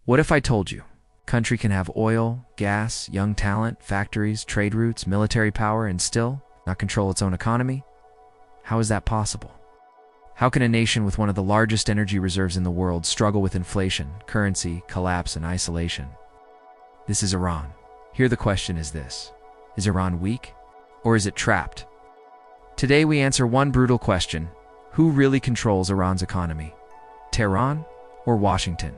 What if I told you? Country can have oil, gas, young talent, factories, trade routes, military power, and still not control its own economy? How is that possible? How can a nation with one of the largest energy reserves in the world struggle with inflation, currency, collapse, and isolation? This is Iran. Here the question is this: is Iran weak, or is it trapped? Today we answer one brutal question: who really controls Iran's economy? Tehran or Washington?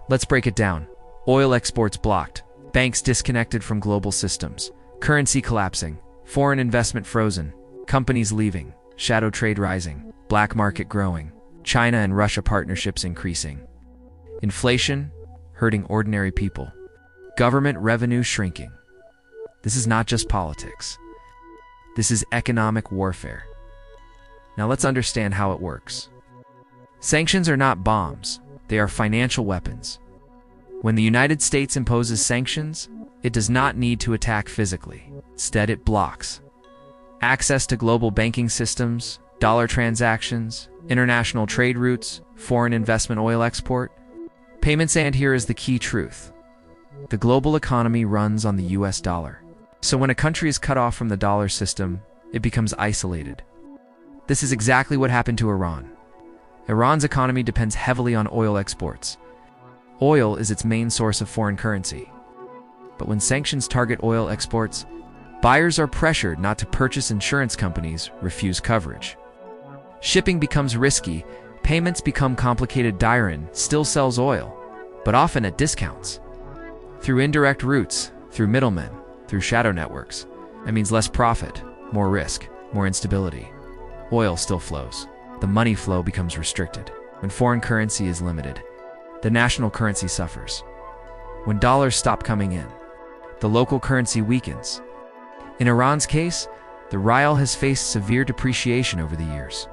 Let's break it down. Oil exports blocked, banks disconnected from global systems, currency collapsing, foreign investment frozen, companies leaving, shadow trade rising, black market growing, China and Russia partnerships increasing. Inflation hurting ordinary people, government revenue shrinking. This is not just politics. This is economic warfare. Now let's understand how it works. Sanctions are not bombs, they are financial weapons. When the United States imposes sanctions, it does not need to attack physically. Instead, it blocks access to global banking systems, dollar transactions, international trade routes, foreign investment oil export, payments. And here is the key truth: the global economy runs on the US dollar. So when a country is cut off from the dollar system, it becomes isolated. This is exactly what happened to Iran. Iran's economy depends heavily on oil exports. Oil is its main source of foreign currency. But when sanctions target oil exports, buyers are pressured not to purchase. Insurance companies refuse coverage. Shipping becomes risky, payments become complicated. Iran still sells oil, but often at discounts. Through indirect routes, through middlemen, through shadow networks. That means less profit, more risk, more instability. Oil still flows. The money flow becomes restricted. When foreign currency is limited, the national currency suffers. When dollars stop coming in, the local currency weakens. In Iran's case, the rial has faced severe depreciation over the years.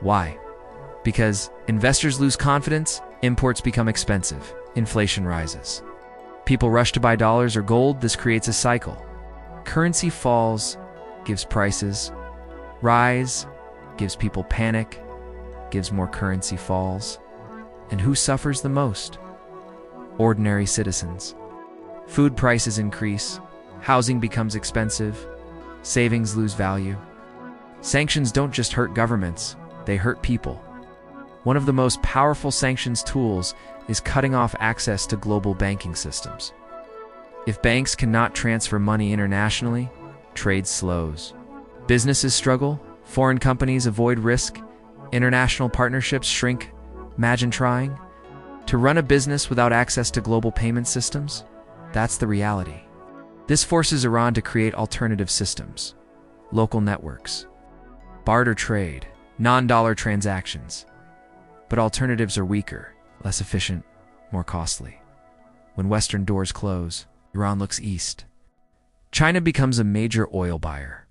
Why? Because investors lose confidence, imports become expensive, inflation rises. People rush to buy dollars or gold. This creates a cycle. Currency falls, gives prices rise, gives people panic, gives more currency falls. And who suffers the most? Ordinary citizens. Food prices increase, housing becomes expensive, savings lose value. Sanctions don't just hurt governments, they hurt people. One of the most powerful sanctions tools is cutting off access to global banking systems. If banks cannot transfer money internationally, trade slows. Businesses struggle, foreign companies avoid risk, international partnerships shrink. Imagine trying to run a business without access to global payment systems. That's the reality. This forces Iran to create alternative systems, local networks, barter trade, non-dollar transactions. But alternatives are weaker, less efficient, more costly. When Western doors close, Iran looks east. China becomes a major oil buyer.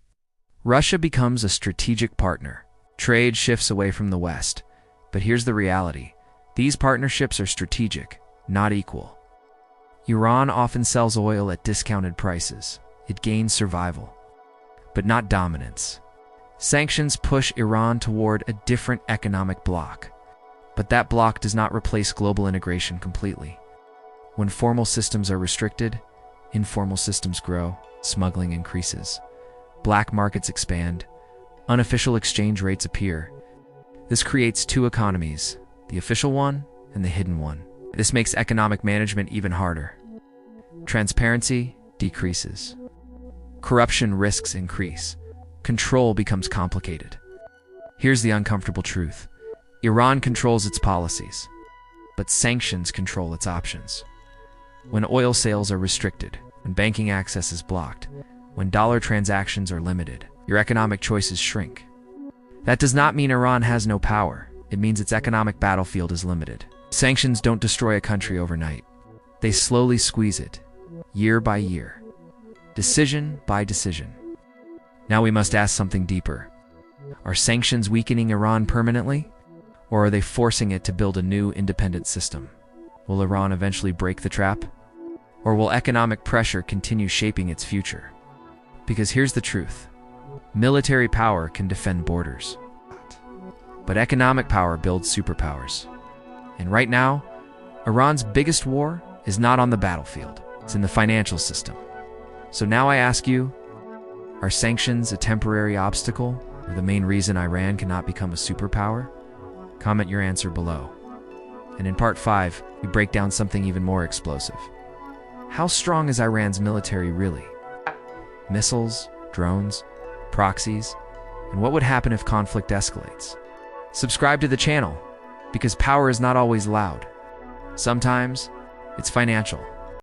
Russia becomes a strategic partner. Trade shifts away from the West. But here's the reality: these partnerships are strategic, not equal. Iran often sells oil at discounted prices. It gains survival, but not dominance. Sanctions push Iran toward a different economic bloc, but that bloc does not replace global integration completely. When formal systems are restricted, informal systems grow, smuggling increases, black markets expand, unofficial exchange rates appear. This creates two economies, the official one and the hidden one. This makes economic management even harder. Transparency decreases. Corruption risks increase. Control becomes complicated. Here's the uncomfortable truth: Iran controls its policies, but sanctions control its options. When oil sales are restricted, when banking access is blocked, when dollar transactions are limited, your economic choices shrink. That does not mean Iran has no power. It means its economic battlefield is limited. Sanctions don't destroy a country overnight. They slowly squeeze it, year by year, decision by decision. Now we must ask something deeper. Are sanctions weakening Iran permanently? Or are they forcing it to build a new independent system? Will Iran eventually break the trap? Or will economic pressure continue shaping its future? Because here's the truth: military power can defend borders, but economic power builds superpowers. And right now, Iran's biggest war is not on the battlefield, it's in the financial system. So now I ask you, are sanctions a temporary obstacle or the main reason Iran cannot become a superpower? Comment your answer below. And in part 5, we break down something even more explosive. How strong is Iran's military really? Missiles, drones, proxies, and what would happen if conflict escalates? Subscribe to the channel, because power is not always loud. Sometimes, it's financial.